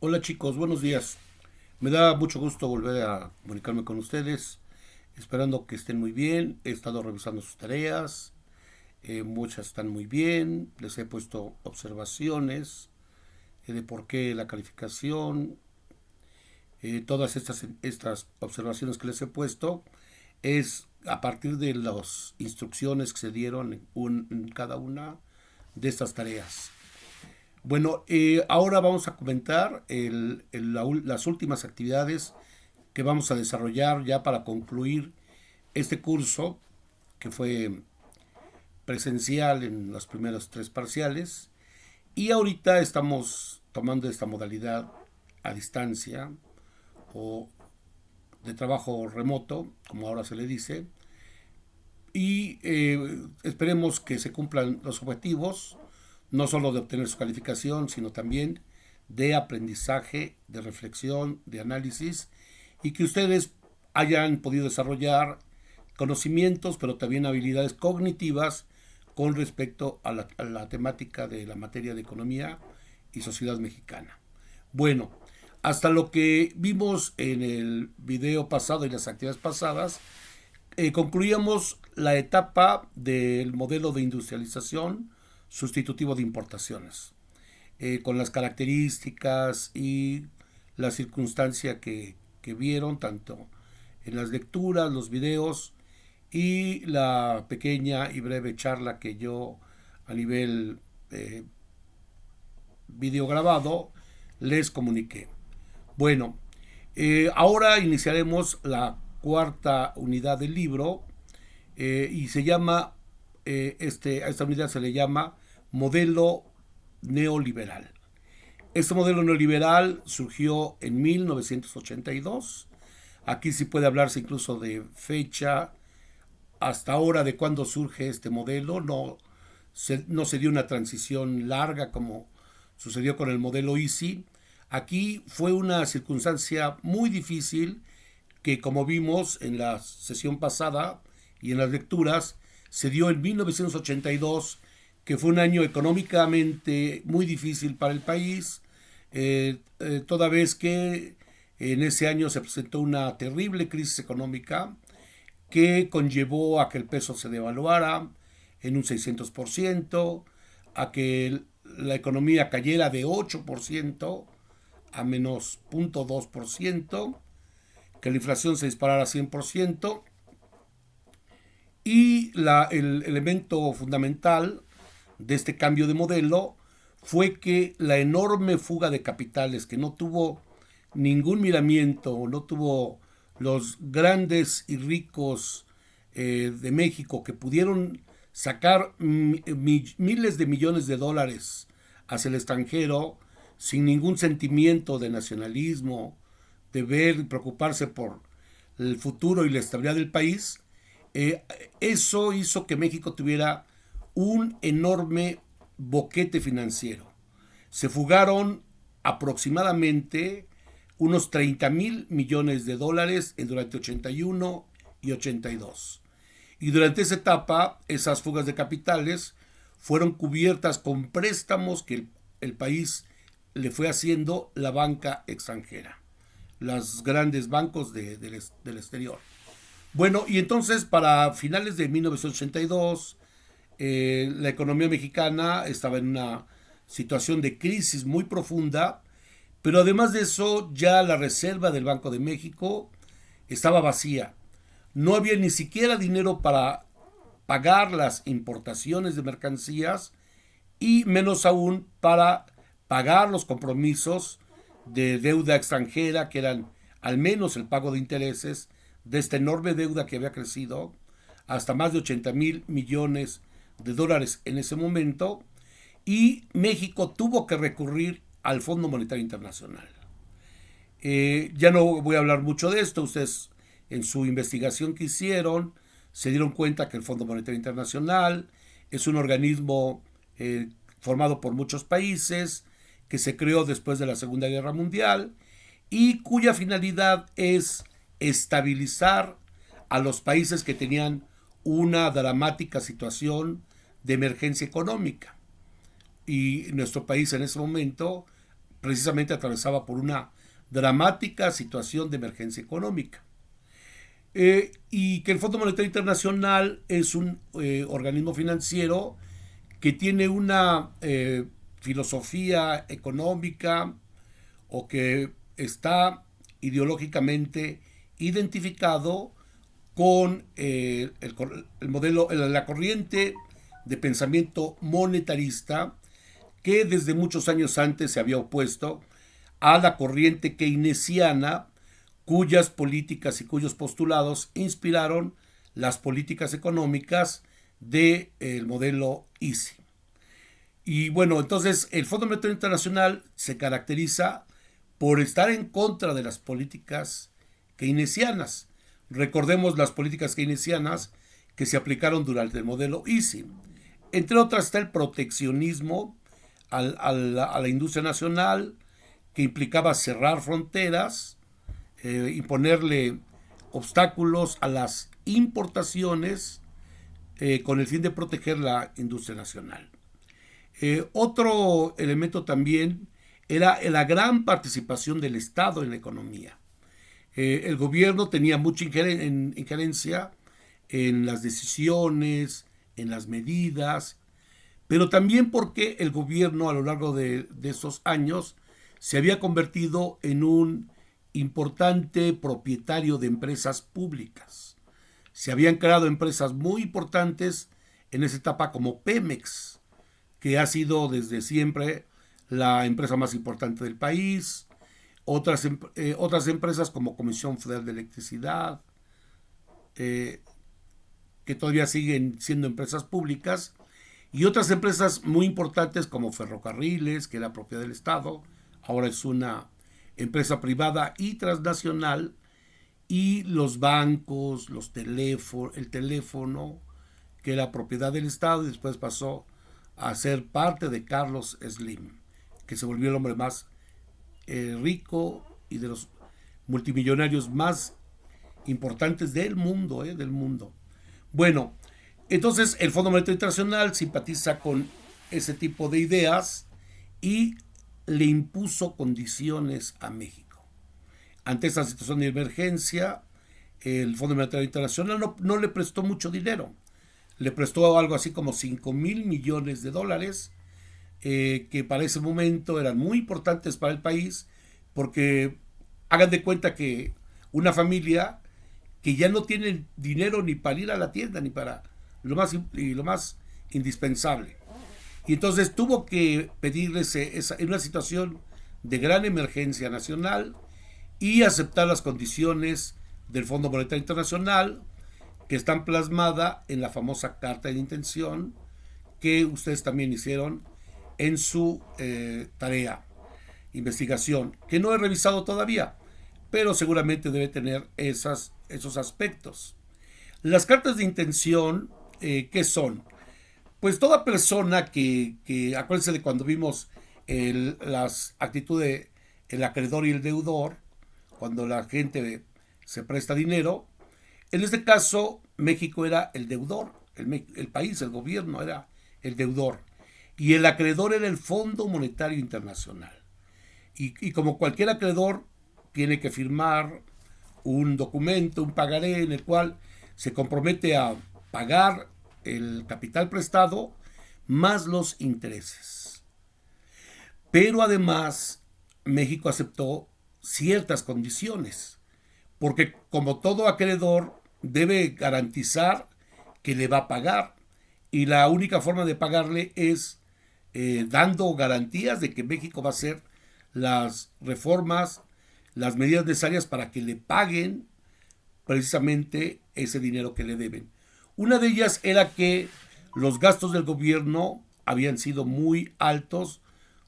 Hola chicos, buenos días. Me da mucho gusto volver a comunicarme con ustedes, esperando que estén muy bien. He estado revisando sus tareas, muchas están muy bien. Les he puesto observaciones de por qué la calificación. Todas estas observaciones que les he puesto es a partir de las instrucciones que se dieron en cada una de estas tareas. Bueno, ahora vamos a comentar las últimas actividades que vamos a desarrollar ya para concluir este curso que fue presencial en los primeros tres parciales y ahorita estamos tomando esta modalidad a distancia o de trabajo remoto, como ahora se le dice, y esperemos que se cumplan los objetivos, no solo de obtener su calificación, sino también de aprendizaje, de reflexión, de análisis, y que ustedes hayan podido desarrollar conocimientos, pero también habilidades cognitivas con respecto a la temática de la materia de economía y sociedad mexicana. Bueno, hasta lo que vimos en el video pasado y las actividades pasadas, concluíamos la etapa del modelo de industrialización sustitutivo de importaciones, con las características y la circunstancia que vieron tanto en las lecturas, los videos y la pequeña y breve charla que yo a nivel eh, video grabado les comuniqué. Bueno, ahora iniciaremos la cuarta unidad del libro y se llama, a esta unidad se le llama modelo neoliberal. Este modelo neoliberal surgió en 1982. Aquí sí puede hablarse incluso de fecha hasta ahora de cuándo surge este modelo. No se dio una transición larga como sucedió con el modelo Easy. Aquí fue una circunstancia muy difícil que, como vimos en la sesión pasada y en las lecturas, se dio en 1982, que fue un año económicamente muy difícil para el país, toda vez que en ese año se presentó una terrible crisis económica que conllevó a que el peso se devaluara en un 600%, a que la economía cayera de 8% a menos 0.2%, que la inflación se disparara a 100%, y el elemento fundamental de este cambio de modelo fue que la enorme fuga de capitales que no tuvo ningún miramiento, no tuvo los grandes y ricos de México que pudieron sacar miles de millones de dólares hacia el extranjero sin ningún sentimiento de nacionalismo, de ver y preocuparse por el futuro y la estabilidad del país. Eso hizo que México tuviera un enorme boquete financiero. Se fugaron aproximadamente unos 30,000 millones de dólares durante 81 y 82. Y durante esa etapa, esas fugas de capitales fueron cubiertas con préstamos que el país le fue haciendo la banca extranjera, los grandes bancos del exterior. Bueno, y entonces para finales de 1982, la economía mexicana estaba en una situación de crisis muy profunda, pero además de eso ya la reserva del Banco de México estaba vacía. No había ni siquiera dinero para pagar las importaciones de mercancías y menos aún para pagar los compromisos de deuda extranjera, que eran al menos el pago de intereses de esta enorme deuda que había crecido hasta más de 80,000 millones de dólares en ese momento, y México tuvo que recurrir al Fondo Monetario Internacional. Ya no voy a hablar mucho de esto, ustedes en su investigación que hicieron se dieron cuenta que el Fondo Monetario Internacional es un organismo formado por muchos países, que se creó después de la Segunda Guerra Mundial y cuya finalidad es estabilizar a los países que tenían una dramática situación de emergencia económica. Y nuestro país en ese momento precisamente atravesaba por una dramática situación de emergencia económica. Y que el Fondo Monetario Internacional es un organismo financiero que tiene una filosofía económica o que está ideológicamente identificado con el modelo, la corriente de pensamiento monetarista que desde muchos años antes se había opuesto a la corriente keynesiana, cuyas políticas y cuyos postulados inspiraron las políticas económicas del modelo Easy. Y bueno, entonces el Fondo Monetario Internacional se caracteriza por estar en contra de las políticas keynesianas. Recordemos las políticas keynesianas que se aplicaron durante el modelo Easy. Entre otras está el proteccionismo a la industria nacional, que implicaba cerrar fronteras, imponerle obstáculos a las importaciones con el fin de proteger la industria nacional. Otro elemento también era la gran participación del Estado en la economía. El gobierno tenía mucha injerencia en las decisiones, en las medidas, pero también porque el gobierno a lo largo de esos años se había convertido en un importante propietario de empresas públicas. Se habían creado empresas muy importantes en esa etapa como Pemex, que ha sido desde siempre la empresa más importante del país, otras empresas como Comisión Federal de Electricidad, que todavía siguen siendo empresas públicas, y otras empresas muy importantes como Ferrocarriles, que era propiedad del Estado, ahora es una empresa privada y transnacional, y los bancos, el teléfono, que era propiedad del Estado y después pasó a ser parte de Carlos Slim, que se volvió el hombre más rico y de los multimillonarios más importantes del mundo, del mundo. Bueno, entonces el Fondo Monetario Internacional simpatiza con ese tipo de ideas y le impuso condiciones a México. Ante esta situación de emergencia, el Fondo Monetario Internacional no le prestó mucho dinero. Le prestó algo así como 5,000 millones de dólares, que para ese momento eran muy importantes para el país, porque hagan de cuenta que una familia que ya no tiene dinero ni para ir a la tienda, ni para lo más indispensable. Y entonces tuvo que pedirles en una situación de gran emergencia nacional y aceptar las condiciones del Fondo Monetario Internacional, que están plasmadas en la famosa carta de intención que ustedes también hicieron en su tarea, investigación, que no he revisado todavía, pero seguramente debe tener esos aspectos. Las cartas de intención, ¿qué son? Pues toda persona acuérdense de cuando vimos las actitudes del acreedor y el deudor, cuando la gente se presta dinero. En este caso, México era el deudor, el país, el gobierno era el deudor, y el acreedor era el Fondo Monetario Internacional. Y como cualquier acreedor, tiene que firmar un documento, un pagaré, en el cual se compromete a pagar el capital prestado más los intereses. Pero además, México aceptó ciertas condiciones, porque como todo acreedor debe garantizar que le va a pagar, y la única forma de pagarle es dando garantías de que México va a hacer las reformas, las medidas necesarias para que le paguen precisamente ese dinero que le deben. Una de ellas era que los gastos del gobierno habían sido muy altos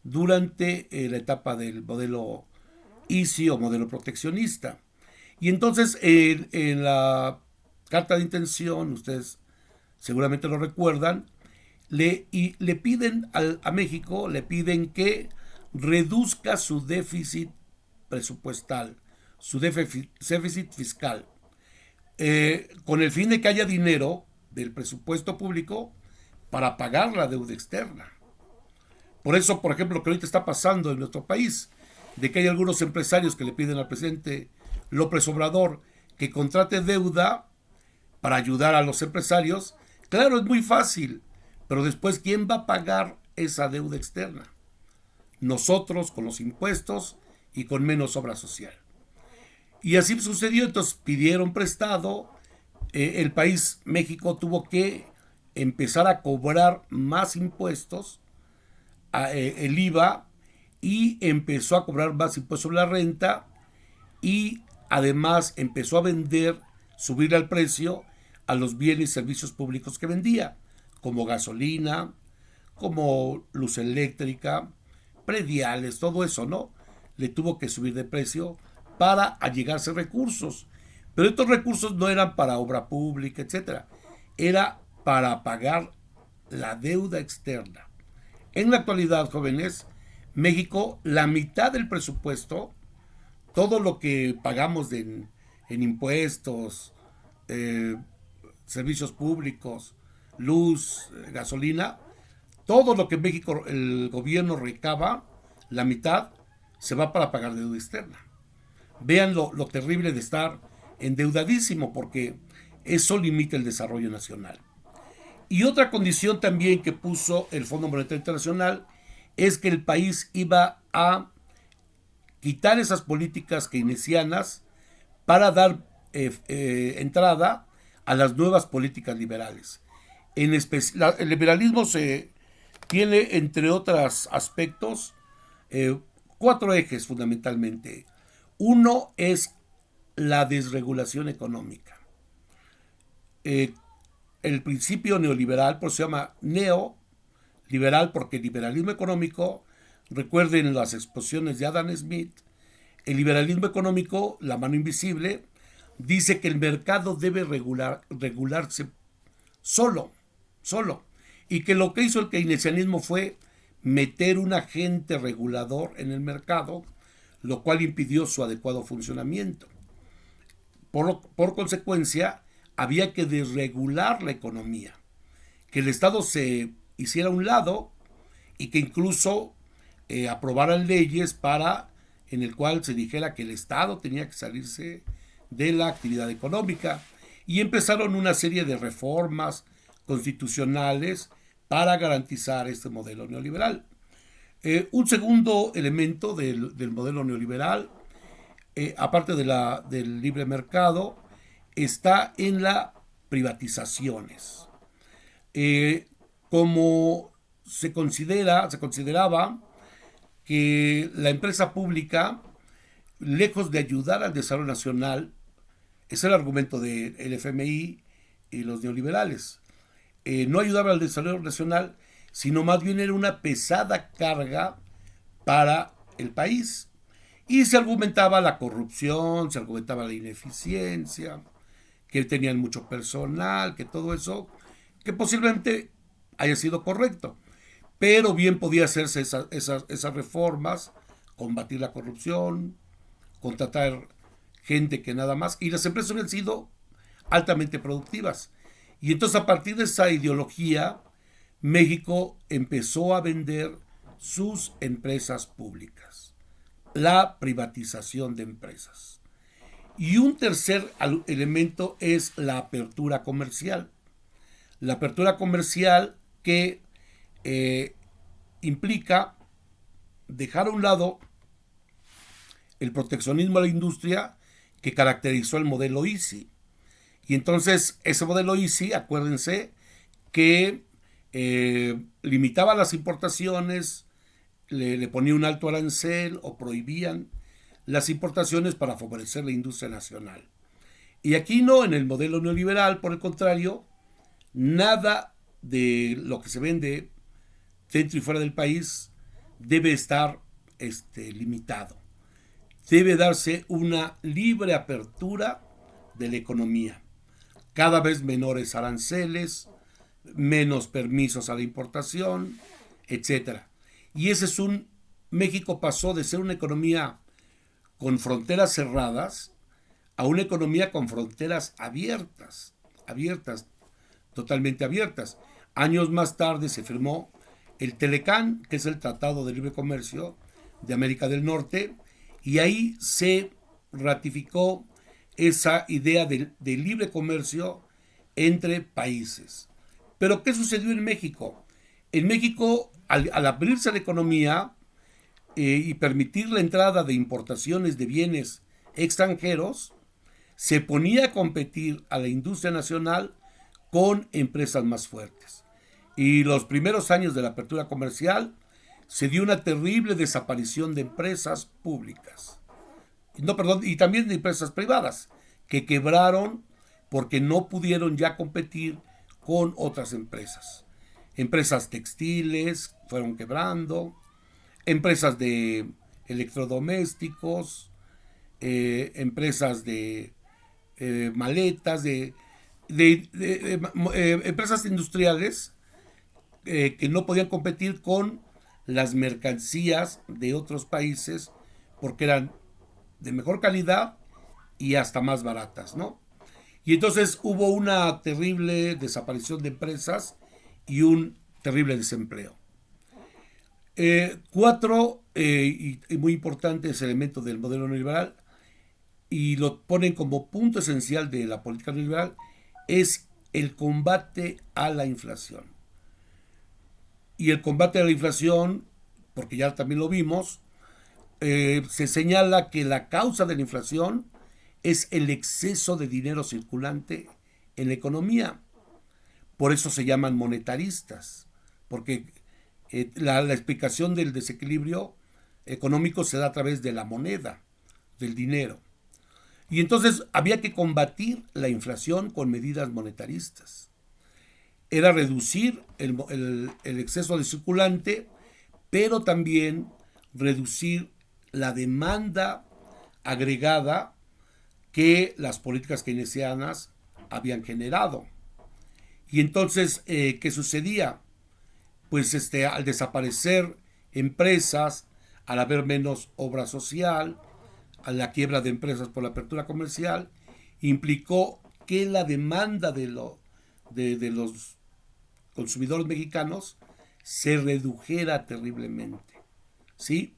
durante la etapa del modelo Easy o modelo proteccionista. Y entonces en la carta de intención, ustedes seguramente lo recuerdan, le piden a México, le piden que reduzca su déficit presupuestal, su déficit fiscal, con el fin de que haya dinero del presupuesto público para pagar la deuda externa. Por eso, por ejemplo, lo que ahorita está pasando en nuestro país, de que hay algunos empresarios que le piden al presidente López Obrador que contrate deuda para ayudar a los empresarios, claro, es muy fácil, pero después, ¿quién va a pagar esa deuda externa? Nosotros, con los impuestos y con menos obra social. Y así sucedió, entonces pidieron prestado, el país, México, tuvo que empezar a cobrar más impuestos, el IVA, y empezó a cobrar más impuestos sobre la renta, y además empezó a vender, subir el precio a los bienes y servicios públicos que vendía, como gasolina, como luz eléctrica, prediales, todo eso, ¿no? Le tuvo que subir de precio para allegarse recursos. Pero estos recursos no eran para obra pública, etcétera. Era para pagar la deuda externa. En la actualidad, jóvenes, México, la mitad del presupuesto, todo lo que pagamos en impuestos, eh, servicios públicos, luz, gasolina, todo lo que en México el gobierno recaba, la mitad, se va para pagar deuda externa. Vean lo terrible de estar endeudadísimo, porque eso limita el desarrollo nacional. Y otra condición también que puso el Fondo Monetario Internacional es que el país iba a quitar esas políticas keynesianas para dar entrada a las nuevas políticas liberales. El liberalismo se tiene, entre otros aspectos, 4 ejes fundamentalmente. Uno es la desregulación económica. El principio neoliberal, por eso se llama neoliberal, porque el liberalismo económico, recuerden las exposiciones de Adam Smith, el liberalismo económico, la mano invisible, dice que el mercado debe regularse solo, y que lo que hizo el keynesianismo fue meter un agente regulador en el mercado, lo cual impidió su adecuado funcionamiento. Por consecuencia, había que desregular la economía, que el Estado se hiciera a un lado y que incluso aprobaran leyes en el cual se dijera que el Estado tenía que salirse de la actividad económica, y empezaron una serie de reformas constitucionales para garantizar este modelo neoliberal. Un segundo elemento del modelo neoliberal, aparte del libre mercado, está en las privatizaciones. Como se consideraba que la empresa pública, lejos de ayudar al desarrollo nacional, es el argumento del FMI y los neoliberales, no ayudaba al desarrollo nacional, sino más bien era una pesada carga para el país. Y se argumentaba la corrupción, se argumentaba la ineficiencia, que tenían mucho personal, que todo eso, que posiblemente haya sido correcto. Pero bien podía hacerse esas reformas, combatir la corrupción, contratar gente que nada más, y las empresas han sido altamente productivas. Y entonces, a partir de esa ideología, México empezó a vender sus empresas públicas, la privatización de empresas. Y un tercer elemento es la apertura comercial. La apertura comercial que implica dejar a un lado el proteccionismo a la industria que caracterizó el modelo Easy. Y entonces ese modelo Easy, acuérdense, que limitaba las importaciones, le ponía un alto arancel o prohibían las importaciones para favorecer la industria nacional. Y aquí no, en el modelo neoliberal, por el contrario, nada de lo que se vende dentro y fuera del país debe estar limitado. Debe darse una libre apertura de la economía. Cada vez menores aranceles, menos permisos a la importación, etcétera. Y ese es México pasó de ser una economía con fronteras cerradas a una economía con fronteras abiertas, totalmente abiertas. Años más tarde se firmó el Telecán, que es el Tratado de Libre Comercio de América del Norte, y ahí se ratificó esa idea de libre comercio entre países. Pero ¿qué sucedió en México? En México, al abrirse la economía y permitir la entrada de importaciones de bienes extranjeros, se ponía a competir a la industria nacional con empresas más fuertes. Y los primeros años de la apertura comercial se dio una terrible desaparición de empresas públicas. No, perdón, y también de empresas privadas que quebraron porque no pudieron ya competir con otras empresas. Empresas textiles fueron quebrando, empresas de electrodomésticos, empresas de maletas, empresas industriales que no podían competir con las mercancías de otros países porque eran de mejor calidad y hasta más baratas, ¿no? Y entonces hubo una terrible desaparición de empresas y un terrible desempleo. Cuatro, y muy importantes elementos del modelo neoliberal, y lo ponen como punto esencial de la política neoliberal, es el combate a la inflación. Y el combate a la inflación, porque ya también lo vimos, se señala que la causa de la inflación es el exceso de dinero circulante en la economía. Por eso se llaman monetaristas, porque la explicación del desequilibrio económico se da a través de la moneda, del dinero. Y entonces había que combatir la inflación con medidas monetaristas. Era reducir el exceso de circulante, pero también reducir la demanda agregada que las políticas keynesianas habían generado. Y entonces, ¿qué sucedía? Pues al desaparecer empresas, al haber menos obra social, a la quiebra de empresas por la apertura comercial, implicó que la demanda de los consumidores mexicanos se redujera terriblemente, ¿sí?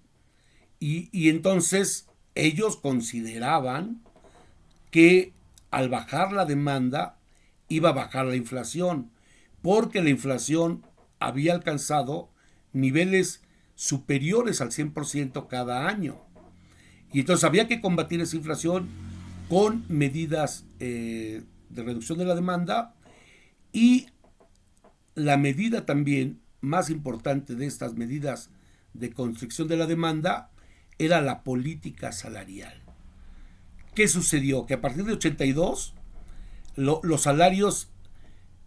Y entonces ellos consideraban que al bajar la demanda iba a bajar la inflación, porque la inflación había alcanzado niveles superiores al 100% cada año. Y entonces había que combatir esa inflación con medidas de reducción de la demanda, y la medida también más importante de estas medidas de constricción de la demanda era la política salarial. ¿Qué sucedió? Que a partir de 82 los salarios,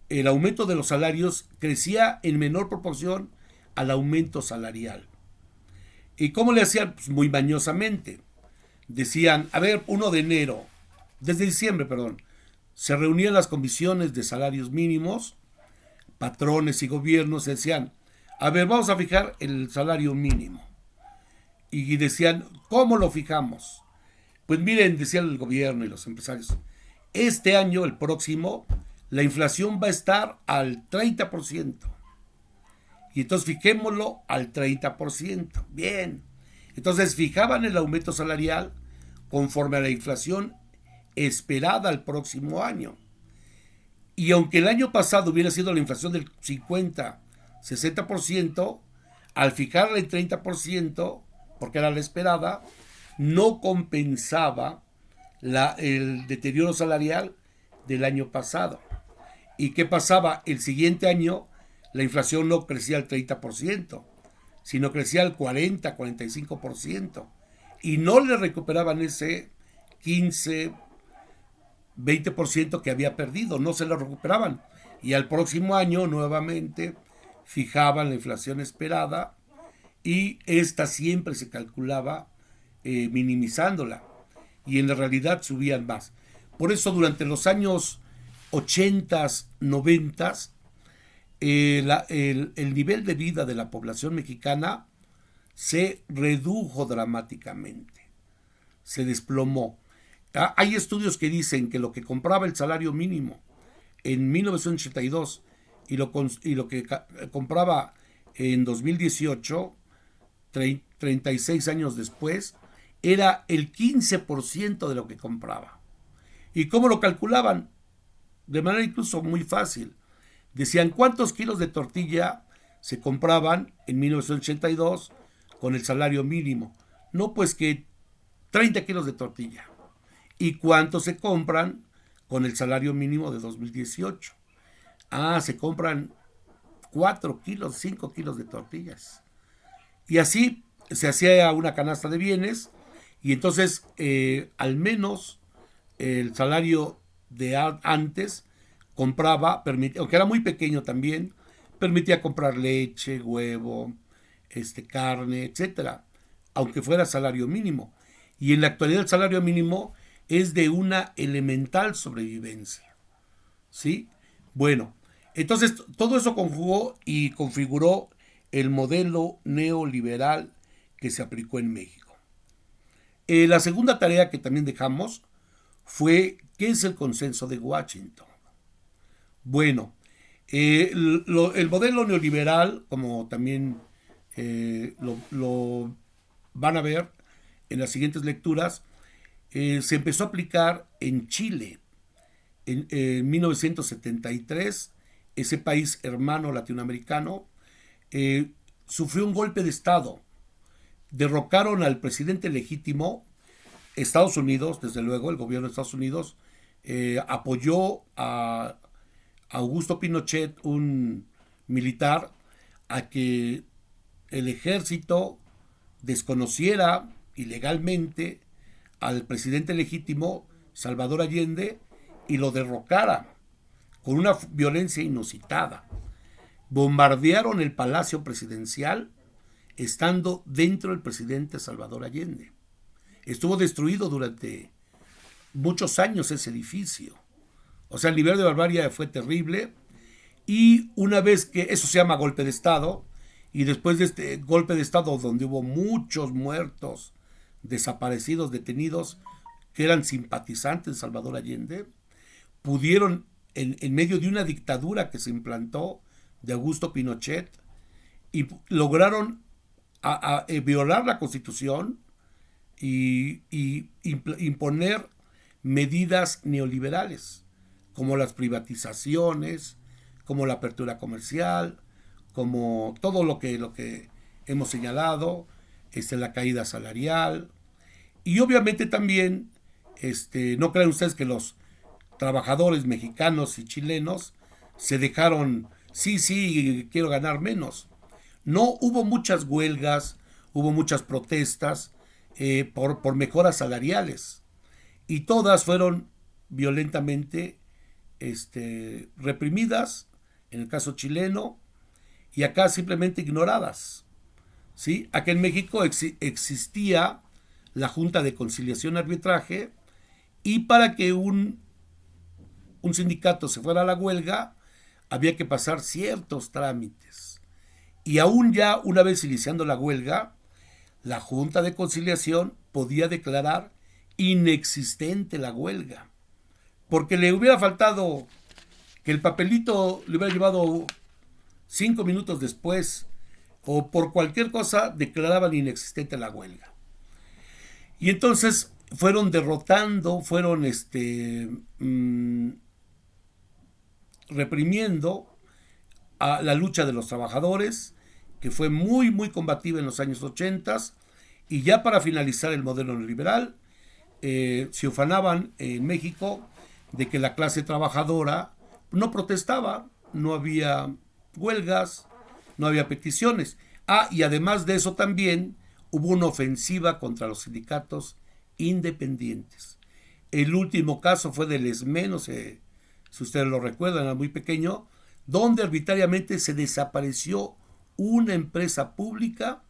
el aumento de los salarios crecía en menor proporción al aumento salarial. ¿Y cómo le hacían? Pues muy mañosamente. Decían, a ver, 1 de enero, desde diciembre, perdón, se reunían las comisiones de salarios mínimos, patrones y gobiernos, decían, a ver, vamos a fijar el salario mínimo. Y decían, ¿cómo lo fijamos? Pues miren, decían el gobierno y los empresarios, este año, el próximo, la inflación va a estar al 30%. Y entonces fijémoslo al 30%. Bien. Entonces fijaban el aumento salarial conforme a la inflación esperada el próximo año. Y aunque el año pasado hubiera sido la inflación del 50-60%, al fijarla en 30%, porque era la esperada, no compensaba el deterioro salarial del año pasado. ¿Y qué pasaba? El siguiente año la inflación no crecía al 30%, sino crecía al 40-45%. Y no le recuperaban ese 15-20% que había perdido, no se lo recuperaban. Y al próximo año nuevamente fijaban la inflación esperada, y esta siempre se calculaba minimizándola, y en la realidad subían más. Por eso durante los años 80, 90, el nivel de vida de la población mexicana se redujo dramáticamente, se desplomó. Hay estudios que dicen que lo que compraba el salario mínimo en 1982 y lo que compraba en 2018, 36 años después, era el 15% de lo que compraba. ¿Y cómo lo calculaban? De manera incluso muy fácil. Decían cuántos kilos de tortilla se compraban en 1982 con el salario mínimo. No, pues que 30 kilos de tortilla. ¿Y cuántos se compran con el salario mínimo de 2018? Se compran 4 kilos, 5 kilos de tortillas. Y así se hacía una canasta de bienes y entonces al menos el salario de antes compraba, aunque era muy pequeño también, permitía comprar leche, huevo, carne, etcétera, aunque fuera salario mínimo. Y en la actualidad el salario mínimo es de una elemental sobrevivencia. ¿Sí? Bueno, entonces todo eso conjugó y configuró el modelo neoliberal que se aplicó en México. La segunda tarea que también dejamos fue ¿qué es el consenso de Washington? Bueno, el modelo neoliberal, como también lo van a ver en las siguientes lecturas, se empezó a aplicar en Chile en 1973. Ese país hermano latinoamericano sufrió un golpe de Estado. Derrocaron al presidente legítimo. Estados Unidos, desde luego, el gobierno de Estados Unidos apoyó a Augusto Pinochet, un militar, a que el ejército desconociera ilegalmente al presidente legítimo Salvador Allende y lo derrocara con una violencia inusitada. Bombardearon el Palacio Presidencial estando dentro el presidente Salvador Allende. Estuvo destruido durante muchos años ese edificio. O sea, el nivel de barbarie fue terrible. Y una vez que eso se llama golpe de Estado, y después de este golpe de Estado donde hubo muchos muertos, desaparecidos, detenidos, que eran simpatizantes de Salvador Allende, pudieron, en medio de una dictadura que se implantó de Augusto Pinochet, y lograron violar la Constitución y imponer medidas neoliberales, como las privatizaciones, como la apertura comercial, como todo lo que hemos señalado, la caída salarial. Y obviamente también, no crean ustedes que los trabajadores mexicanos y chilenos se dejaron, sí, quiero ganar menos. No, hubo muchas huelgas, hubo muchas protestas por mejoras salariales, y todas fueron violentamente reprimidas, en el caso chileno, y acá simplemente ignoradas. ¿Sí? Acá en México existía la Junta de Conciliación y Arbitraje, y para que un sindicato se fuera a la huelga había que pasar ciertos trámites. Y aún ya una vez iniciando la huelga, la Junta de Conciliación podía declarar inexistente la huelga, porque le hubiera faltado que el papelito le hubiera llevado 5 minutos después, o por cualquier cosa declaraban inexistente la huelga. Y entonces fueron derrotando, fueron reprimiendo a la lucha de los trabajadores, que fue muy, muy combativa en los años 80, y ya para finalizar el modelo neoliberal, se ufanaban en México de que la clase trabajadora no protestaba, no había huelgas, no había peticiones. Y además de eso también hubo una ofensiva contra los sindicatos independientes. El último caso fue del ESME, no sé si ustedes lo recuerdan, era muy pequeño, donde arbitrariamente se desapareció una empresa pública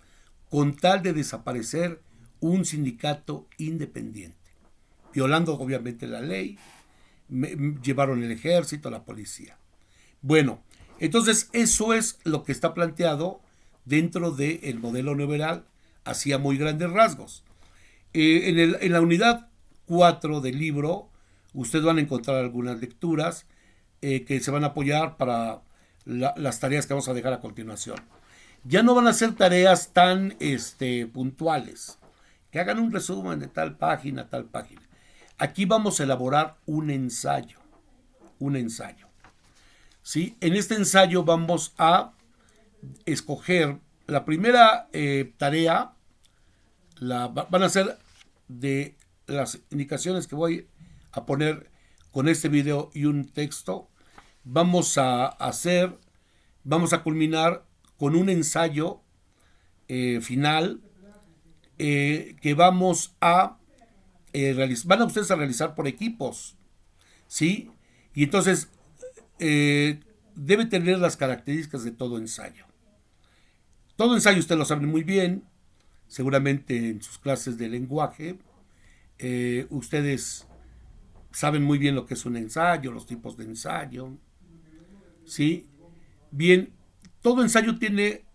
con tal de desaparecer un sindicato independiente, violando obviamente la ley. Llevaron el ejército, la policía. Bueno, entonces eso es lo que está planteado dentro del modelo neoliberal, así a muy grandes rasgos. En la unidad 4 del libro, ustedes van a encontrar algunas lecturas que se van a apoyar para las tareas que vamos a dejar a continuación. Ya no van a ser tareas tan puntuales, que hagan un resumen de tal página, tal página. Aquí vamos a elaborar un ensayo, un ensayo. ¿Sí? En este ensayo vamos a escoger la primera tarea, van a ser de las indicaciones que voy a poner con este video y un texto. Vamos a culminar con un ensayo final que vamos a realizar. Van a ustedes a realizar por equipos, ¿sí? Y entonces debe tener las características de todo ensayo. Todo ensayo ustedes lo saben muy bien, seguramente en sus clases de lenguaje. Ustedes saben muy bien lo que es un ensayo, los tipos de ensayo, ¿sí? Bien, todo ensayo tiene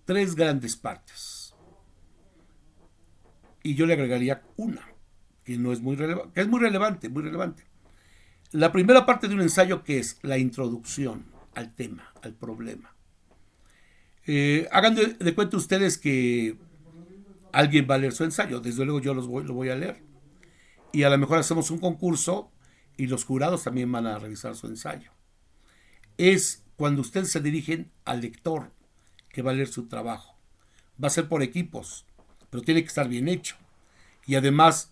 3 grandes partes. Y yo le agregaría una, que no es muy relevante, que es muy relevante, muy relevante. La primera parte de un ensayo, que es la introducción al tema, al problema. Hagan de cuenta ustedes que alguien va a leer su ensayo. Desde luego yo lo voy a leer. Y a lo mejor hacemos un concurso y los jurados también van a revisar su ensayo. Es cuando ustedes se dirigen al lector que va a leer su trabajo. Va a ser por equipos, pero tiene que estar bien hecho. Y además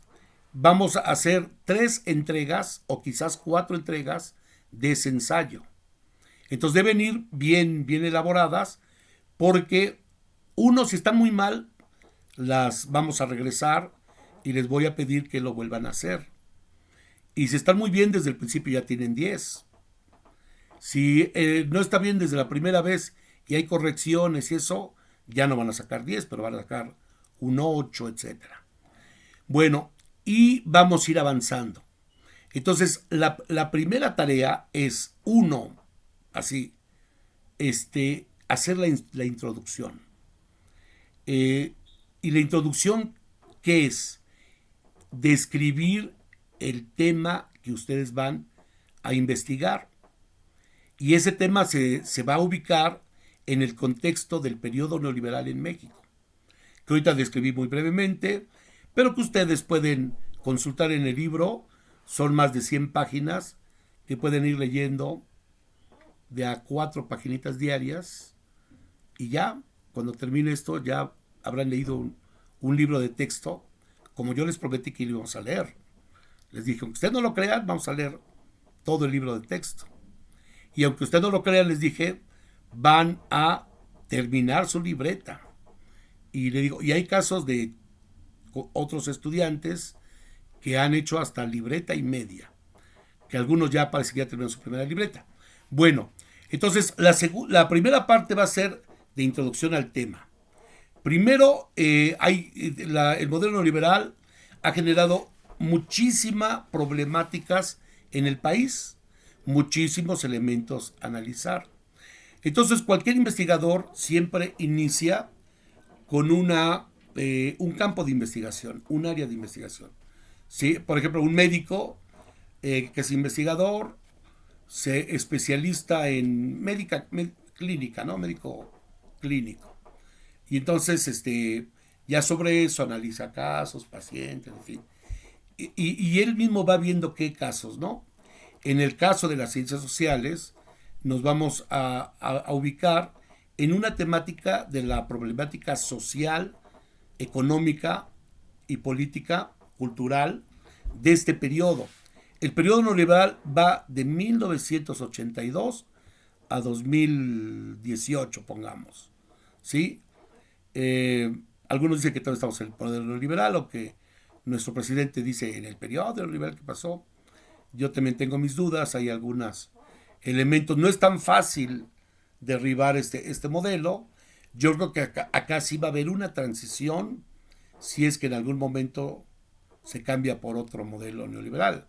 vamos a hacer 3 entregas o quizás 4 entregas de ese ensayo. Entonces deben ir bien elaboradas, porque si están muy mal, las vamos a regresar y les voy a pedir que lo vuelvan a hacer. Y si están muy bien desde el principio ya tienen 10. Si no está bien desde la primera vez y hay correcciones y eso, ya no van a sacar 10, pero van a sacar un 8, etc. Bueno, y vamos a ir avanzando. Entonces, la primera tarea es, hacer la introducción. Y la introducción, ¿qué es? Describir el tema que ustedes van a investigar. Y ese tema se va a ubicar en el contexto del periodo neoliberal en México, que ahorita describí muy brevemente, pero que ustedes pueden consultar en el libro. Son más de 100 páginas que pueden ir leyendo de a 4 paginitas diarias, y ya, cuando termine esto, ya habrán leído un libro de texto, como yo les prometí que lo íbamos a leer. Les dije, aunque ustedes no lo crean, vamos a leer todo el libro de texto. Y aunque ustedes no lo crean, les dije, van a terminar su libreta. Y le digo, y hay casos de otros estudiantes que han hecho hasta libreta y media, que algunos ya parece que ya terminaron su primera libreta. Bueno, entonces la primera parte va a ser de introducción al tema. Primero, el modelo neoliberal ha generado muchísimas problemáticas en el país, muchísimos elementos a analizar. Entonces, cualquier investigador siempre inicia con un campo de investigación, un área de investigación. ¿Sí? Por ejemplo, un médico que es investigador, se especialista en clínica, ¿no? Médico clínico. Y entonces, ya sobre eso analiza casos, pacientes, en fin. Y él mismo va viendo qué casos, ¿no? En el caso de las ciencias sociales, nos vamos a ubicar en una temática de la problemática social, económica y política, cultural, de este periodo. El periodo neoliberal va de 1982 a 2018, pongamos, ¿sí? Algunos dicen que todavía estamos en el poder neoliberal, o que nuestro presidente dice en el periodo neoliberal que pasó. Yo también tengo mis dudas, hay algunos elementos. No es tan fácil derribar este modelo. Yo creo que acá sí va a haber una transición, si es que en algún momento se cambia por otro modelo neoliberal,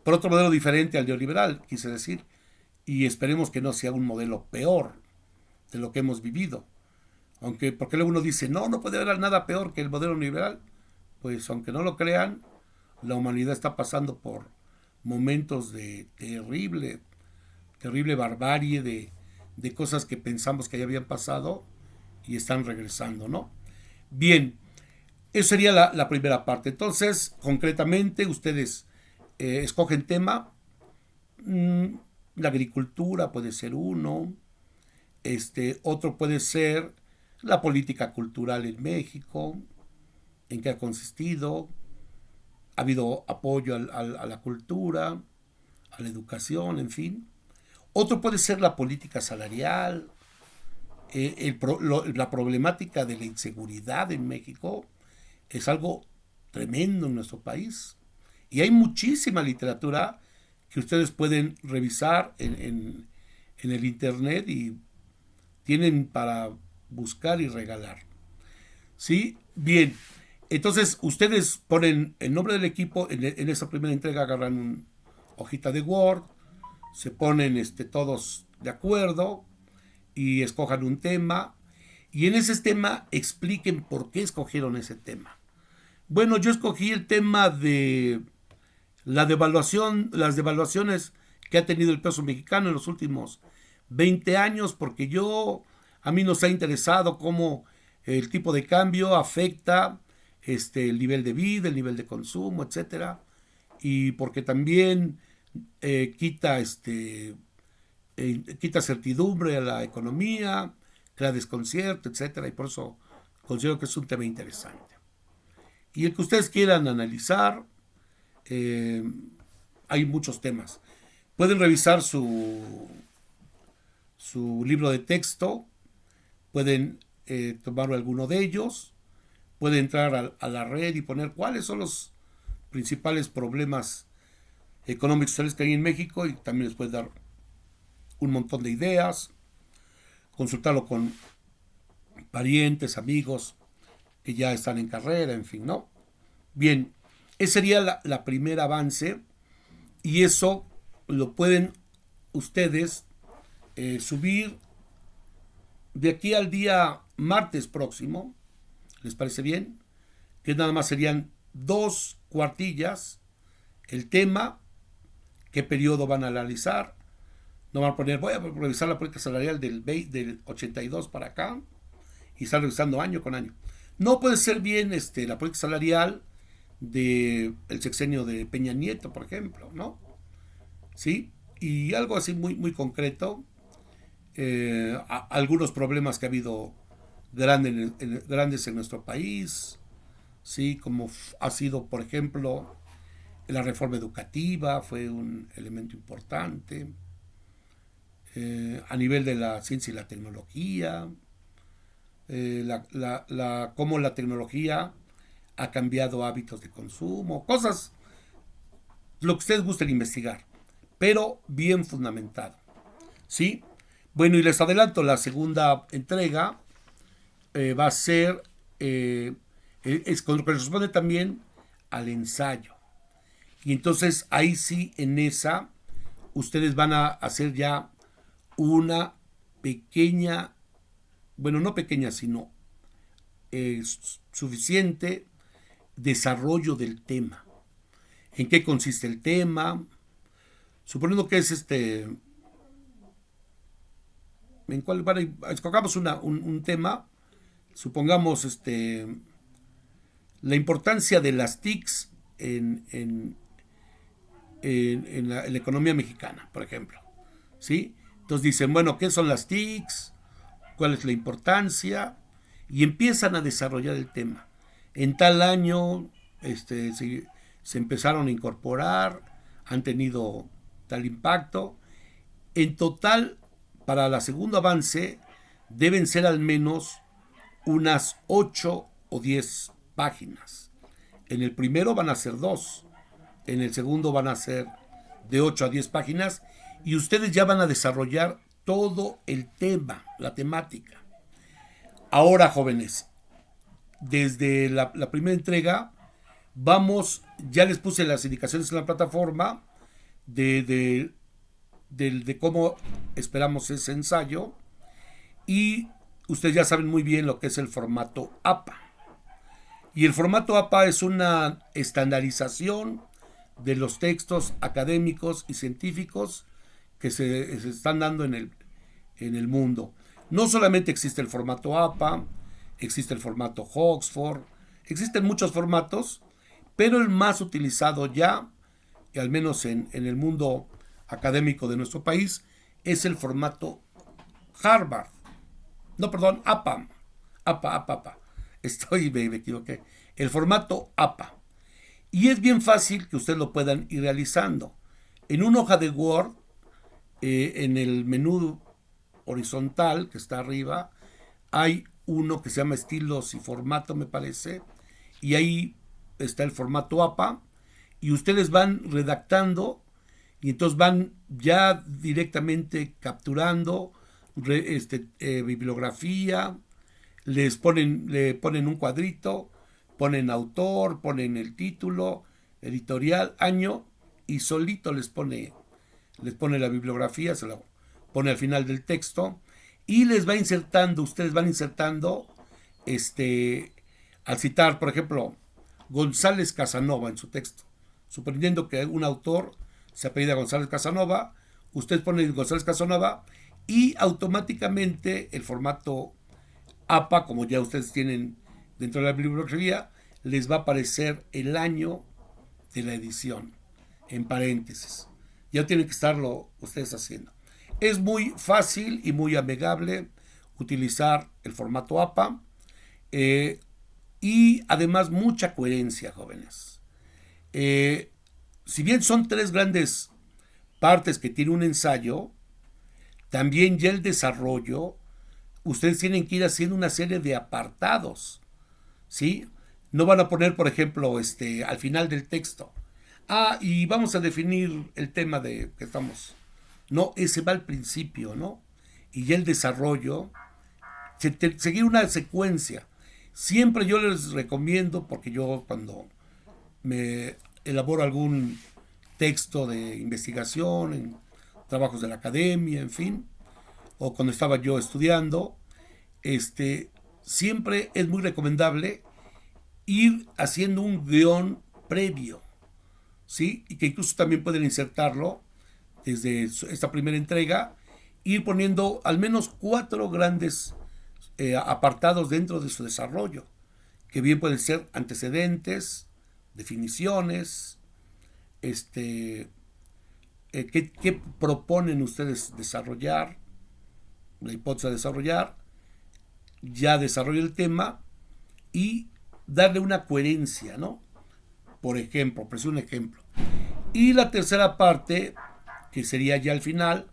por otro modelo diferente al neoliberal, quise decir, y esperemos que no sea un modelo peor de lo que hemos vivido. Porque luego uno dice, no puede haber nada peor que el modelo neoliberal. Pues aunque no lo crean, la humanidad está pasando por momentos de terrible barbarie, de cosas que pensamos que ya habían pasado y están regresando, ¿no? Bien, esa sería la primera parte. Entonces, concretamente, ustedes escogen tema. La agricultura puede ser uno. Otro puede ser la política cultural en México, en qué ha consistido. Ha habido apoyo a la cultura, a la educación, en fin. Otro puede ser la política salarial, la problemática de la inseguridad en México es algo tremendo en nuestro país. Y hay muchísima literatura que ustedes pueden revisar en el internet y tienen para buscar y regalar. ¿Sí? Bien. Entonces, ustedes ponen el nombre del equipo, en esa primera entrega agarran una hojita de Word, se ponen todos de acuerdo y escojan un tema. Y en ese tema expliquen por qué escogieron ese tema. Bueno, yo escogí el tema de las devaluaciones que ha tenido el peso mexicano en los últimos 20 años, porque a mí nos ha interesado cómo el tipo de cambio afecta el nivel de vida, el nivel de consumo, etcétera, y porque también quita certidumbre a la economía, crea desconcierto, etcétera, y por eso considero que es un tema interesante. Y el que ustedes quieran analizar, hay muchos temas. Pueden revisar su libro de texto, pueden tomar alguno de ellos, pueden entrar a la red y poner cuáles son los principales problemas económicos y sociales que hay en México, y también les puede dar un montón de ideas, consultarlo con parientes, amigos que ya están en carrera, en fin, ¿no? Bien, ese sería la primer avance, y eso lo pueden ustedes subir de aquí al día martes próximo. ¿Les parece bien? Que nada más serían 2 cuartillas, el tema, qué periodo van a analizar. No van a poner, voy a revisar la política salarial del 82 para acá y estar revisando año con año. No puede ser bien la política salarial del sexenio de Peña Nieto, por ejemplo, ¿no? ¿Sí? Y algo así muy, muy concreto. Algunos problemas que ha habido grandes en nuestro país, ¿sí? Como ha sido, por ejemplo, la reforma educativa, fue un elemento importante. A nivel de la ciencia y la tecnología, cómo la tecnología ha cambiado hábitos de consumo, cosas, lo que ustedes gusten investigar, pero bien fundamentado, ¿sí? Bueno, y les adelanto, la segunda entrega va a ser, corresponde también al ensayo. Y entonces ahí sí, en esa, ustedes van a hacer ya una pequeña, bueno, no pequeña, sino suficiente desarrollo del tema. ¿En qué consiste el tema? Suponiendo que es en cuál escogamos un tema, supongamos la importancia de las TICs en la economía mexicana, por ejemplo, ¿sí? Entonces dicen, bueno, ¿qué son las TICs? ¿Cuál es la importancia? Y empiezan a desarrollar el tema. En tal año se empezaron a incorporar, han tenido tal impacto. En total, para la segundo avance, deben ser al menos unas 8 o 10 páginas. En el primero van a ser 2, en el segundo van a ser de 8 a 10 páginas, y ustedes ya van a desarrollar todo el tema, la temática. Ahora, jóvenes, desde la primera entrega, ya les puse las indicaciones en la plataforma de cómo esperamos ese ensayo, y ustedes ya saben muy bien lo que es el formato APA. Y el formato APA es una estandarización de los textos académicos y científicos que se están dando en el mundo. No solamente existe el formato APA, existe el formato Oxford, existen muchos formatos, pero el más utilizado ya, y al menos en el mundo académico de nuestro país, es el formato Harvard. No, perdón, APA. APA. Me equivoqué. El formato APA. Y es bien fácil que ustedes lo puedan ir realizando. En una hoja de Word, en el menú horizontal que está arriba, hay uno que se llama estilos y formato, me parece, y ahí está el formato APA, y ustedes van redactando, y entonces van ya directamente capturando bibliografía, le ponen un cuadrito, ponen autor, ponen el título, editorial, año, y solito les pone la bibliografía, se la pone al final del texto, y les va insertando, ustedes van insertando, al citar, por ejemplo, González Casanova en su texto, suponiendo que un autor se apellida González Casanova, usted pone González Casanova y automáticamente el formato APA, como ya ustedes tienen dentro de la bibliografía, les va a aparecer el año de la edición en paréntesis. Ya tienen que estarlo ustedes haciendo. Es muy fácil y muy amigable utilizar el formato APA, y además mucha coherencia, jóvenes. Si bien son tres grandes partes que tiene un ensayo, también ya el desarrollo, ustedes tienen que ir haciendo una serie de apartados, ¿sí? No van a poner, por ejemplo, al final del texto, y vamos a definir el tema de que estamos. No, ese va al principio, ¿no? Y ya el desarrollo, seguir una secuencia. Siempre yo les recomiendo, porque yo cuando me elaboro algún texto de investigación, en trabajos de la academia, en fin, o cuando estaba yo estudiando, siempre es muy recomendable ir haciendo un guión previo, ¿sí? Y que incluso también pueden insertarlo desde esta primera entrega, ir poniendo al menos 4 grandes apartados dentro de su desarrollo, que bien pueden ser antecedentes, definiciones, qué proponen ustedes desarrollar, la hipótesis a desarrollar, ya desarrolla el tema y darle una coherencia, ¿no? Por ejemplo, por un ejemplo. Y la tercera parte, que sería ya al final,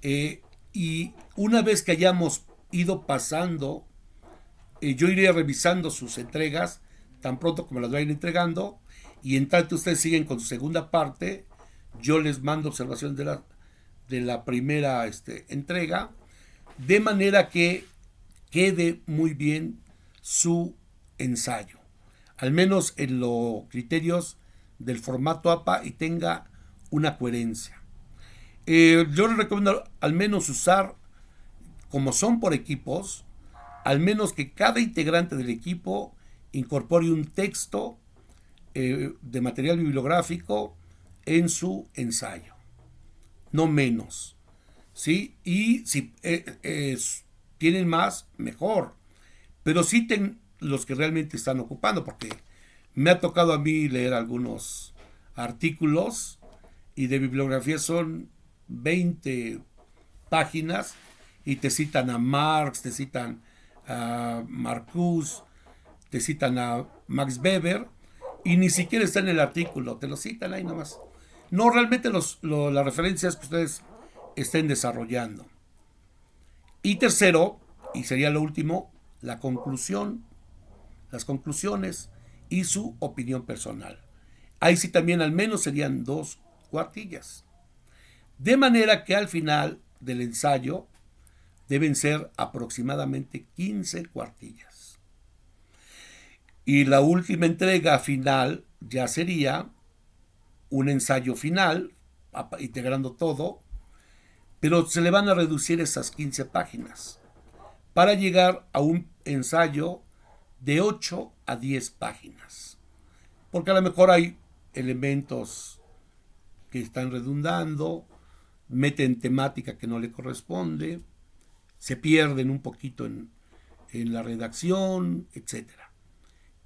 y una vez que hayamos ido pasando, yo iré revisando sus entregas tan pronto como las vayan entregando, y en tanto ustedes siguen con su segunda parte, yo les mando observaciones de la primera entrega, de manera que quede muy bien su ensayo, al menos en los criterios del formato APA, y tenga una coherencia. Yo les recomiendo al menos usar, como son por equipos, al menos que cada integrante del equipo incorpore un texto de material bibliográfico en su ensayo, no menos, ¿sí? Y si tienen más, mejor, pero citen los que realmente están ocupando, porque me ha tocado a mí leer algunos artículos y de bibliografía son 20 páginas y te citan a Marx, te citan a Marcuse, te citan a Max Weber, y ni siquiera está en el artículo, te lo citan ahí nomás. No realmente las referencias que ustedes estén desarrollando. Y tercero, y sería lo último, la conclusión, las conclusiones y su opinión personal. Ahí sí también al menos serían 2 cuartillas. De manera que al final del ensayo deben ser aproximadamente 15 cuartillas. Y la última entrega final ya sería un ensayo final, integrando todo, pero se le van a reducir esas 15 páginas para llegar a un ensayo de 8 a 10 páginas. Porque a lo mejor hay elementos que están redundando, meten temática que no le corresponde, se pierden un poquito en la redacción, etcétera.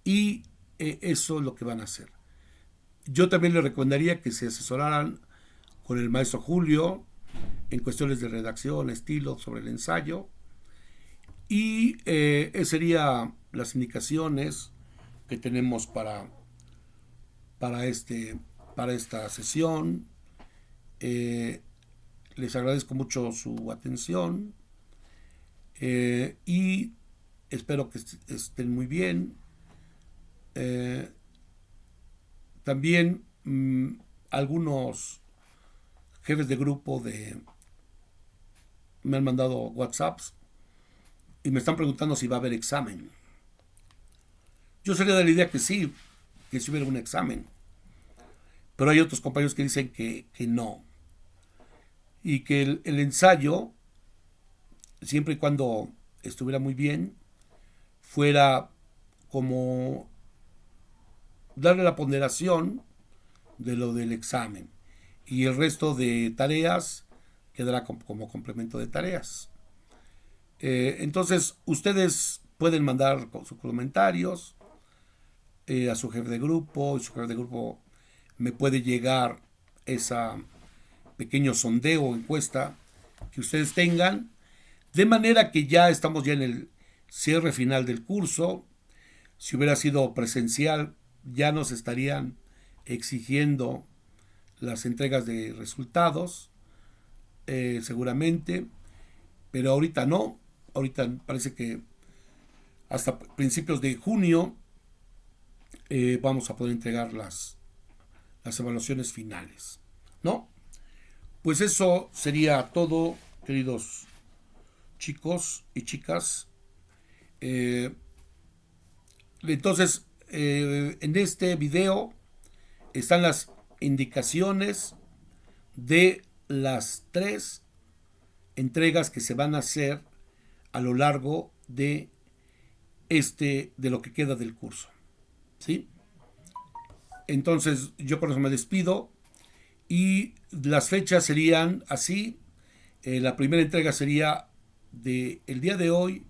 Y eso es lo que van a hacer. Yo también les recomendaría que se asesoraran con el maestro Julio en cuestiones de redacción, estilo, sobre el ensayo. Y serían las indicaciones que tenemos para esta sesión. Les agradezco mucho su atención y espero que estén muy bien. También algunos jefes de grupo me han mandado WhatsApps y me están preguntando si va a haber examen. Yo sería de la idea que sí hubiera un examen, pero hay otros compañeros que dicen que no, y que el ensayo, siempre y cuando estuviera muy bien, fuera como darle la ponderación de lo del examen, y el resto de tareas quedará como complemento de tareas. Entonces ustedes pueden mandar sus comentarios a su jefe de grupo, y su jefe de grupo me puede llegar esa pequeño sondeo o encuesta que ustedes tengan, de manera que ya estamos ya en el cierre final del curso. Si hubiera sido presencial, ya nos estarían exigiendo las entregas de resultados, seguramente, pero ahorita no. Ahorita parece que hasta principios de junio vamos a poder entregar las evaluaciones finales, ¿no? Pues eso sería todo, queridos chicos y chicas. Entonces, en este video están las indicaciones de las 3 entregas que se van a hacer a lo largo de lo que queda del curso, ¿sí? Entonces, yo con eso me despido, y las fechas serían así. La primera entrega sería de el día de hoy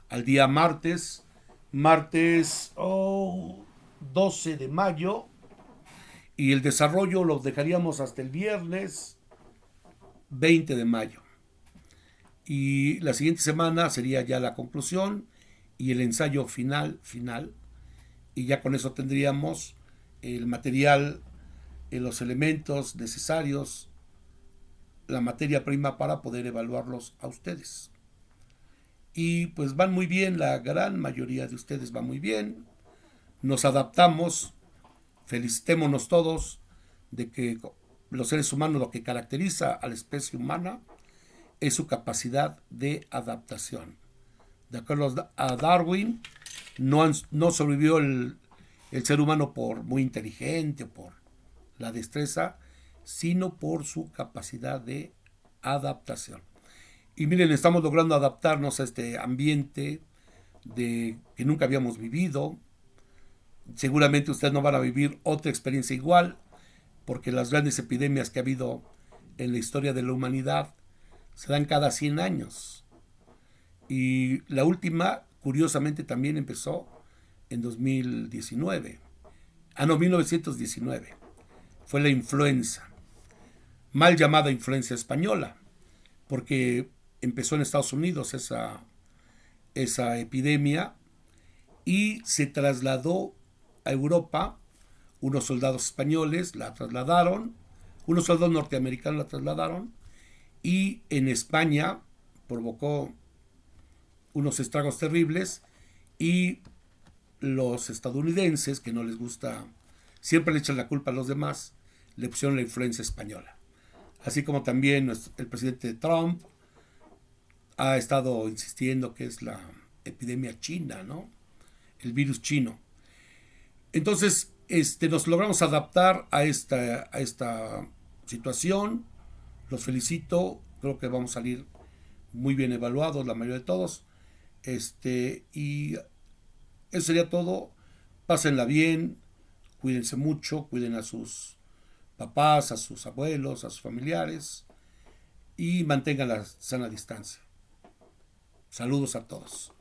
al día martes 12 de mayo, y el desarrollo lo dejaríamos hasta el viernes 20 de mayo. Y la siguiente semana sería ya la conclusión y el ensayo final, y ya con eso tendríamos el material, los elementos necesarios, la materia prima para poder evaluarlos a ustedes. Y pues van muy bien, la gran mayoría de ustedes va muy bien. Nos adaptamos, felicitémonos todos de que los seres humanos, lo que caracteriza a la especie humana es su capacidad de adaptación. De acuerdo a Darwin, no sobrevivió el ser humano por muy inteligente o por la destreza, sino por su capacidad de adaptación. Y miren, estamos logrando adaptarnos a este ambiente que nunca habíamos vivido. Seguramente ustedes no van a vivir otra experiencia igual, porque las grandes epidemias que ha habido en la historia de la humanidad se dan cada 100 años. Y la última, curiosamente, también empezó en 2019. 1919. Fue la influenza, mal llamada influenza española, porque empezó en Estados Unidos esa epidemia y se trasladó a Europa. Unos soldados españoles la trasladaron, unos soldados norteamericanos la trasladaron, y en España provocó unos estragos terribles, y los estadounidenses, que no les gusta, siempre le echan la culpa a los demás, le pusieron la influenza española. Así como también el presidente Trump ha estado insistiendo que es la epidemia china, ¿no? El virus chino. Entonces, nos logramos adaptar a esta situación. Los felicito, creo que vamos a salir muy bien evaluados, la mayoría de todos. Y eso sería todo. Pásenla bien, cuídense mucho, cuiden a sus papás, a sus abuelos, a sus familiares, y mantengan la sana distancia. Saludos a todos.